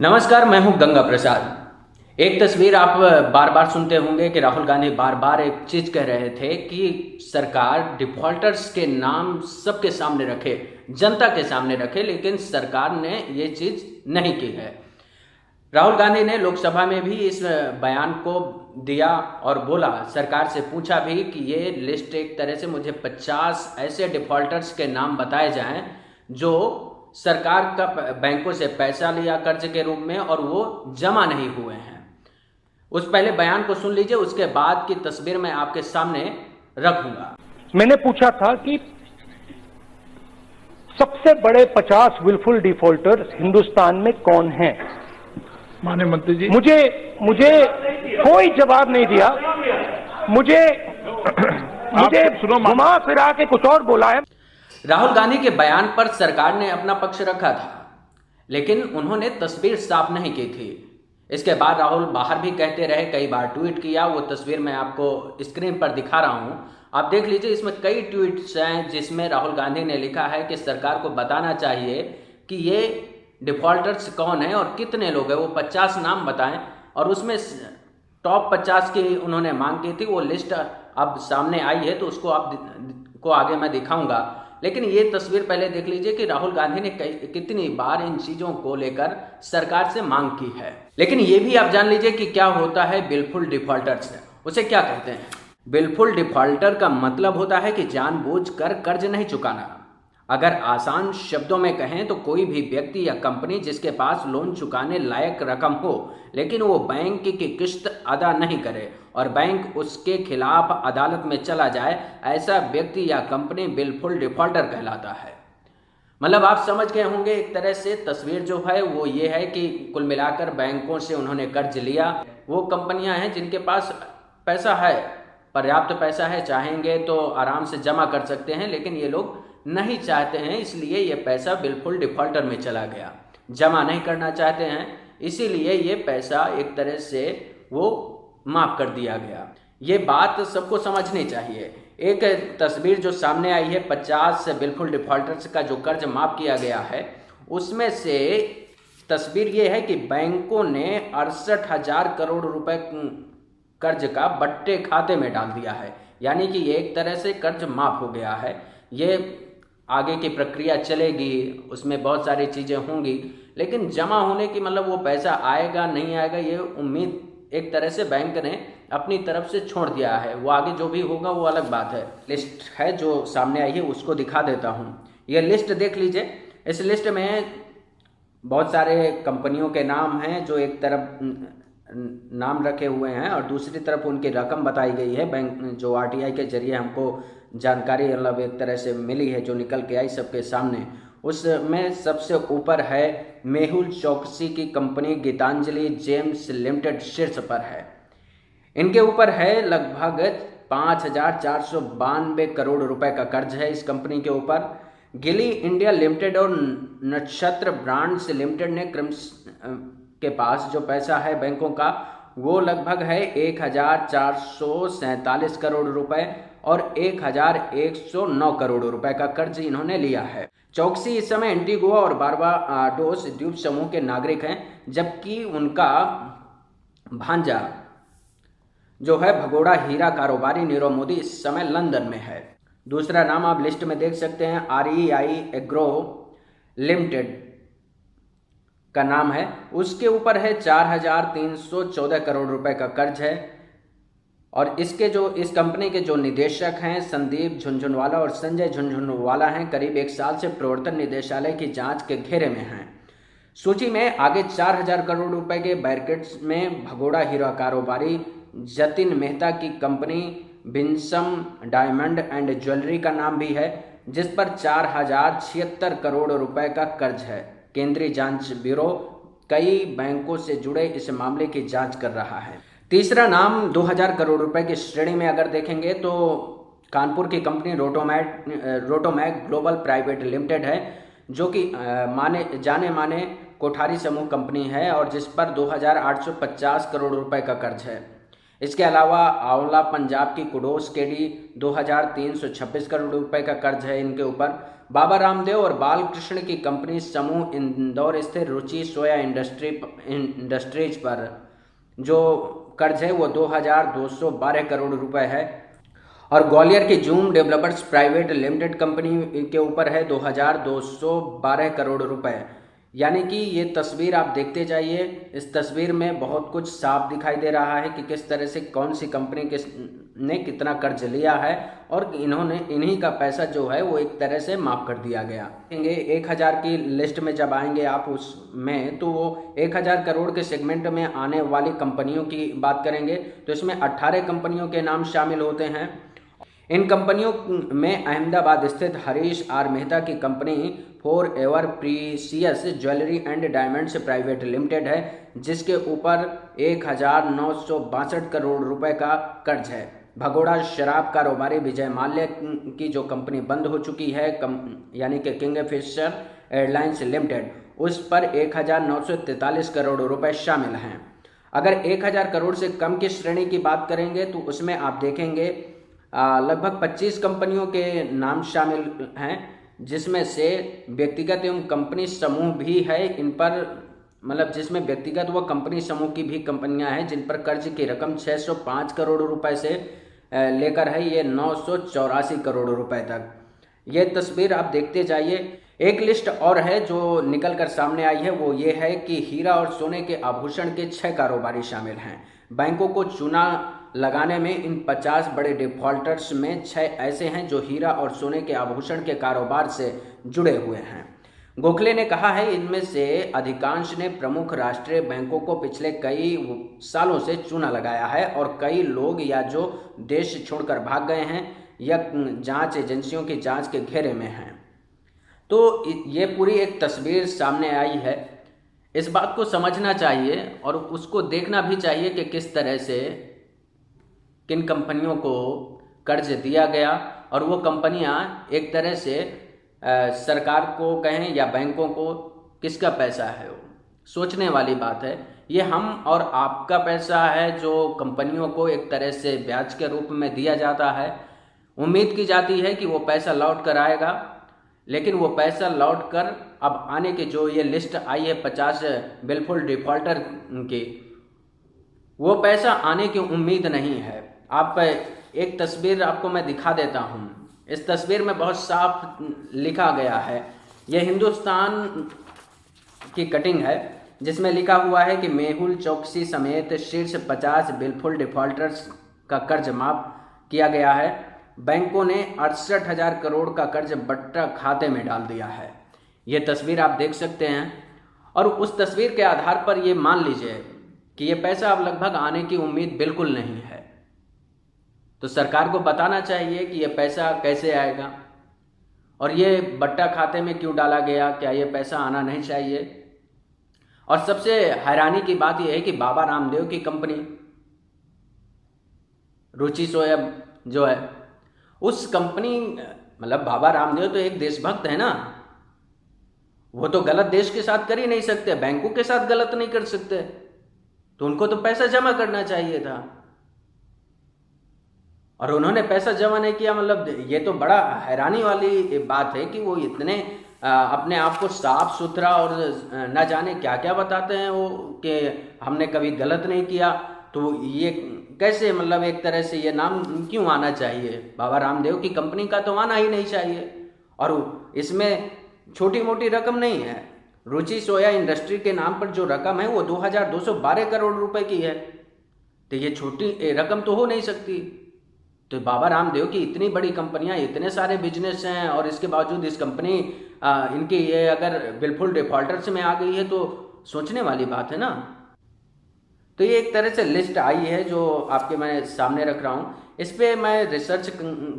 नमस्कार, मैं हूं गंगा प्रसाद। एक तस्वीर आप बार बार सुनते होंगे कि राहुल गांधी बार बार एक चीज कह रहे थे कि सरकार डिफॉल्टर्स के नाम सबके सामने रखे, जनता के सामने रखे, लेकिन सरकार ने ये चीज नहीं की है। राहुल गांधी ने लोकसभा में भी इस बयान को दिया और बोला, सरकार से पूछा भी कि ये लिस्ट एक तरह से मुझे 50 ऐसे डिफॉल्टर्स के नाम बताए जाएं जो सरकार का बैंकों से पैसा लिया कर्ज के रूप में और वो जमा नहीं हुए हैं। उस पहले बयान को सुन लीजिए, उसके बाद की तस्वीर मैं आपके सामने रखूंगा। मैंने पूछा था कि सबसे बड़े 50 विलफुल डिफॉल्टर्स हिंदुस्तान में कौन हैं? माननीय मंत्री जी, मुझे कोई जवाब नहीं दिया। मुझे घुमा फिरा के कुछ और बोला है। राहुल गांधी के बयान पर सरकार ने अपना पक्ष रखा था, लेकिन उन्होंने तस्वीर साफ नहीं की थी। इसके बाद राहुल बाहर भी कहते रहे, कई बार ट्वीट किया। वो तस्वीर मैं आपको स्क्रीन पर दिखा रहा हूं, आप देख लीजिए। इसमें कई ट्वीट्स हैं जिसमें राहुल गांधी ने लिखा है कि सरकार को बताना चाहिए कि ये डिफॉल्टर्स कौन है और कितने लोग हैं। वो 50 नाम बताएं और उसमें टॉप 50 की उन्होंने मांग की थी। वो लिस्ट अब सामने आई है तो उसको आपको आगे मैं दिखाऊंगा, लेकिन ये तस्वीर पहले देख लीजिए कि राहुल गांधी ने कितनी बार इन चीजों को लेकर सरकार से मांग की है। लेकिन ये भी आप जान लीजिए कि क्या होता है विलफुल डिफॉल्टर्स, उसे क्या कहते हैं। विलफुल डिफॉल्टर का मतलब होता है कि जानबूझकर कर्ज नहीं चुकाना। अगर आसान शब्दों में कहें तो कोई भी व्यक्ति या कंपनी जिसके पास लोन चुकाने लायक रकम हो, लेकिन वो बैंक की किस्त अदा नहीं करे और बैंक उसके खिलाफ अदालत में चला जाए, ऐसा व्यक्ति या कंपनी विलफुल डिफॉल्टर कहलाता है। मतलब आप समझ गए होंगे एक तरह से तस्वीर जो है वो ये है कि कुल मिलाकर बैंकों से उन्होंने कर्ज लिया। वो कंपनियां हैं जिनके पास पैसा है, पर्याप्त पैसा है, चाहेंगे तो आराम से जमा कर सकते हैं, लेकिन ये लोग नहीं चाहते हैं, इसलिए ये पैसा बिल्कुल डिफॉल्टर में चला गया। जमा नहीं करना चाहते हैं, इसीलिए ये पैसा एक तरह से वो माफ कर दिया गया। ये बात सबको समझनी चाहिए। एक तस्वीर जो सामने आई है 50 बिल्कुल डिफॉल्टर्स का जो कर्ज माफ किया गया है, उसमें से तस्वीर ये है कि बैंकों ने 68,000 करोड़ रुपए कर्ज का बट्टे खाते में डाल दिया है। यानी कि ये एक तरह से कर्ज माफ हो गया है। ये आगे की प्रक्रिया चलेगी, उसमें बहुत सारी चीज़ें होंगी, लेकिन जमा होने की मतलब वो पैसा आएगा नहीं आएगा ये उम्मीद एक तरह से बैंक ने अपनी तरफ से छोड़ दिया है। वो आगे जो भी होगा वो अलग बात है। लिस्ट है जो सामने आई है, उसको दिखा देता हूँ। ये लिस्ट देख लीजिए। इस लिस्ट में बहुत सारे कंपनियों के नाम हैं जो एक तरफ नाम रखे हुए हैं और दूसरी तरफ उनकी रकम बताई गई है। बैंक जो आरटीआई के जरिए हमको जानकारी मतलब एक तरह से मिली है, जो निकल के आई सबके सामने, उसमें सबसे ऊपर है मेहुल चौकसी की कंपनी गीतांजलि जेम्स लिमिटेड शीर्ष पर है। इनके ऊपर है लगभग 5,492 करोड़ रुपए का कर्ज है इस कंपनी के ऊपर। गिली इंडिया लिमिटेड और नक्षत्र ब्रांड्स लिमिटेड ने क्रम के पास जो पैसा है बैंकों का वो लगभग है 1,447 करोड़ रुपए और 1,109 करोड़ रुपए का कर्ज इन्होंने लिया है। चौकसी इस समय एंटीगुआ और बारबाडोस द्वीप समूह के नागरिक हैं, जबकि उनका भांजा जो है भगोड़ा हीरा कारोबारी नीरव मोदी इस समय लंदन में है। दूसरा नाम आप लिस्ट में देख सकते हैं, REI एग्रो लिमिटेड का नाम है। उसके ऊपर है 4,314 करोड़ रुपए का कर्ज है और इस कंपनी के जो निदेशक हैं संदीप झुंझुनवाला और संजय झुंझुनवाला हैं, करीब 1 साल से प्रवर्तन निदेशालय की जांच के घेरे में हैं। सूची में आगे 4,000 करोड़ रुपए के बैरिकेड्स में भगोड़ा हीरा कारोबारी जतिन मेहता की कंपनी बिन्सम डायमंड एंड ज्वेलरी का नाम भी है, जिस पर 4,076 करोड़ रुपए का कर्ज है। केंद्रीय जांच ब्यूरो कई बैंकों से जुड़े इस मामले की जांच कर रहा है। तीसरा नाम 2,000 करोड़ रुपए की श्रेणी में अगर देखेंगे तो कानपुर की company Rotomac global private limited है, जो कि जाने माने कोठारी समूह कंपनी है और जिस पर 2,850 करोड़ रुपए का कर्ज है। इसके अलावा आंवला पंजाब की कुडोस केडी 2,326 करोड़ रुपए का कर्ज है इनके ऊपर। बाबा रामदेव और बालकृष्ण की कंपनी समूह इंदौर स्थित रुचि सोया इंडस्ट्रीज पर जो कर्ज है वो 2,212 करोड़ रुपए है, और ग्वालियर की zoom developers private limited company के ऊपर है 2,212 करोड़ रुपए। यानी कि ये तस्वीर आप देखते जाइए, इस तस्वीर में बहुत कुछ साफ दिखाई दे रहा है कि किस तरह से कौन सी कंपनी ने कितना कर्ज लिया है, और इन्हीं का पैसा जो है वो एक तरह से माफ कर दिया गया। 1,000 की लिस्ट में जब आएंगे आप उसमें, तो वो 1,000 करोड़ के सेगमेंट में आने वाली कंपनियों की बात करेंगे तो इसमें 18 कंपनियों के नाम शामिल होते हैं। इन कंपनियों में अहमदाबाद स्थित हरीश आर मेहता की company for ever precious jewellery and diamonds private limited है, जिसके ऊपर 1,962 करोड़ रुपए का कर्ज है। भगोड़ा शराब कारोबारी विजय माल्या की जो कंपनी बंद हो चुकी है, यानी कि किंगफिशर एयरलाइंस लिमिटेड, उस पर 1,943 करोड़ रुपए शामिल हैं। अगर 1,000 करोड़ से कम की श्रेणी की बात करेंगे तो उसमें आप देखेंगे लगभग 25 कंपनियों के नाम शामिल हैं, जिसमें से व्यक्तिगत एवं कंपनी समूह भी है। इन पर मतलब जिसमें व्यक्तिगत व कंपनी समूह की भी कंपनियां हैं जिन पर कर्ज की रकम 605 करोड़ रुपए से लेकर है ये 984 करोड़ रुपए तक। ये तस्वीर आप देखते जाइए। एक लिस्ट और है जो निकल कर सामने आई है, वो ये है कि हीरा और सोने के आभूषण के 6 कारोबारी शामिल हैं। बैंकों को चूना लगाने में इन 50 बड़े डिफॉल्टर्स में 6 ऐसे हैं जो हीरा और सोने के आभूषण के कारोबार से जुड़े हुए हैं। गोखले ने कहा है इनमें से अधिकांश ने प्रमुख राष्ट्रीय बैंकों को पिछले कई सालों से चूना लगाया है, और कई लोग या जो देश छोड़कर भाग गए हैं या जांच एजेंसियों की जांच के घेरे में हैं। तो ये पूरी एक तस्वीर सामने आई है। इस बात को समझना चाहिए और उसको देखना भी चाहिए कि किस तरह से किन कंपनियों को कर्ज दिया गया, और वो कंपनियां एक तरह से सरकार को कहें या बैंकों को किसका पैसा है, वो सोचने वाली बात है। ये हम और आपका पैसा है जो कंपनियों को एक तरह से ब्याज के रूप में दिया जाता है। उम्मीद की जाती है कि वो पैसा लौट कर आएगा, लेकिन वो पैसा लौट कर अब आने की जो ये लिस्ट आई है 50 बिल्कुल डिफॉल्टर की, वो पैसा आने की उम्मीद नहीं है। आप एक तस्वीर आपको मैं दिखा देता हूँ। इस तस्वीर में बहुत साफ लिखा गया है, यह हिंदुस्तान की कटिंग है जिसमें लिखा हुआ है कि मेहुल चौकसी समेत शीर्ष 50 बिल्कुल डिफॉल्टर्स का कर्ज माफ किया गया है। बैंकों ने 68,000 करोड़ का कर्ज बट्टा खाते में डाल दिया है। ये तस्वीर आप देख सकते हैं, और उस तस्वीर के आधार पर ये मान लीजिए कि ये पैसा अब लगभग आने की उम्मीद बिल्कुल नहीं है। तो सरकार को बताना चाहिए कि ये पैसा कैसे आएगा, और ये बट्टा खाते में क्यों डाला गया, क्या ये पैसा आना नहीं चाहिए। और सबसे हैरानी की बात यह है कि बाबा रामदेव की कंपनी रुचि सोया जो है, उस कंपनी मतलब बाबा रामदेव तो एक देशभक्त है ना, वो तो गलत देश के साथ कर ही नहीं सकते, बैंकों के साथ गलत नहीं कर सकते, तो उनको तो पैसा जमा करना चाहिए था, और उन्होंने पैसा जमा नहीं किया। मतलब ये तो बड़ा हैरानी वाली बात है कि वो इतने अपने आप को साफ सुथरा और न जाने क्या क्या बताते हैं वो कि हमने कभी गलत नहीं किया। तो ये कैसे, मतलब एक तरह से ये नाम क्यों आना चाहिए? बाबा रामदेव की कंपनी का तो आना ही नहीं चाहिए, और इसमें छोटी मोटी रकम नहीं है। रुचि सोया इंडस्ट्री के नाम पर जो रकम है वो 2,212 करोड़ रुपए की है, तो ये छोटी रकम तो हो नहीं सकती। तो बाबा रामदेव की इतनी बड़ी कंपनियां, इतने सारे बिजनेस हैं, और इसके बावजूद इस कंपनी इनकी ये अगर बिल्कुल डिफॉल्टर्स में आ गई है तो सोचने वाली बात है ना। तो ये एक तरह से लिस्ट आई है जो आपके मैं सामने रख रहा हूँ। इस पर मैं रिसर्च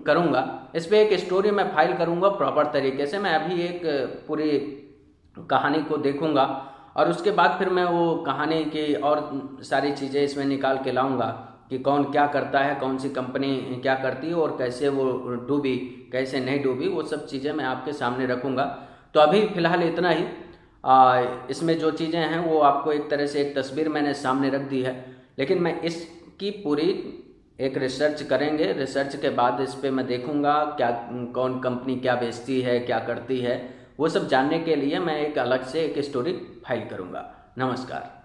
करूँगा, इस पर एक स्टोरी मैं फाइल करूँगा प्रॉपर तरीके से। मैं अभी एक पूरी कहानी को देखूँगा, और उसके बाद फिर मैं वो कहानी की और सारी चीज़ें इसमें निकाल के लाऊँगा कि कौन क्या करता है, कौन सी कंपनी क्या करती है, और कैसे वो डूबी, कैसे नहीं डूबी, वो सब चीज़ें मैं आपके सामने रखूँगा। तो अभी फ़िलहाल इतना ही। इसमें जो चीज़ें हैं वो आपको एक तरह से एक तस्वीर मैंने सामने रख दी है, लेकिन मैं इसकी पूरी एक रिसर्च करेंगे। रिसर्च के बाद इस पे मैं देखूंगा क्या कौन कंपनी क्या बेचती है, क्या करती है, वो सब जानने के लिए मैं एक अलग से एक स्टोरी फाइल करूंगा। नमस्कार।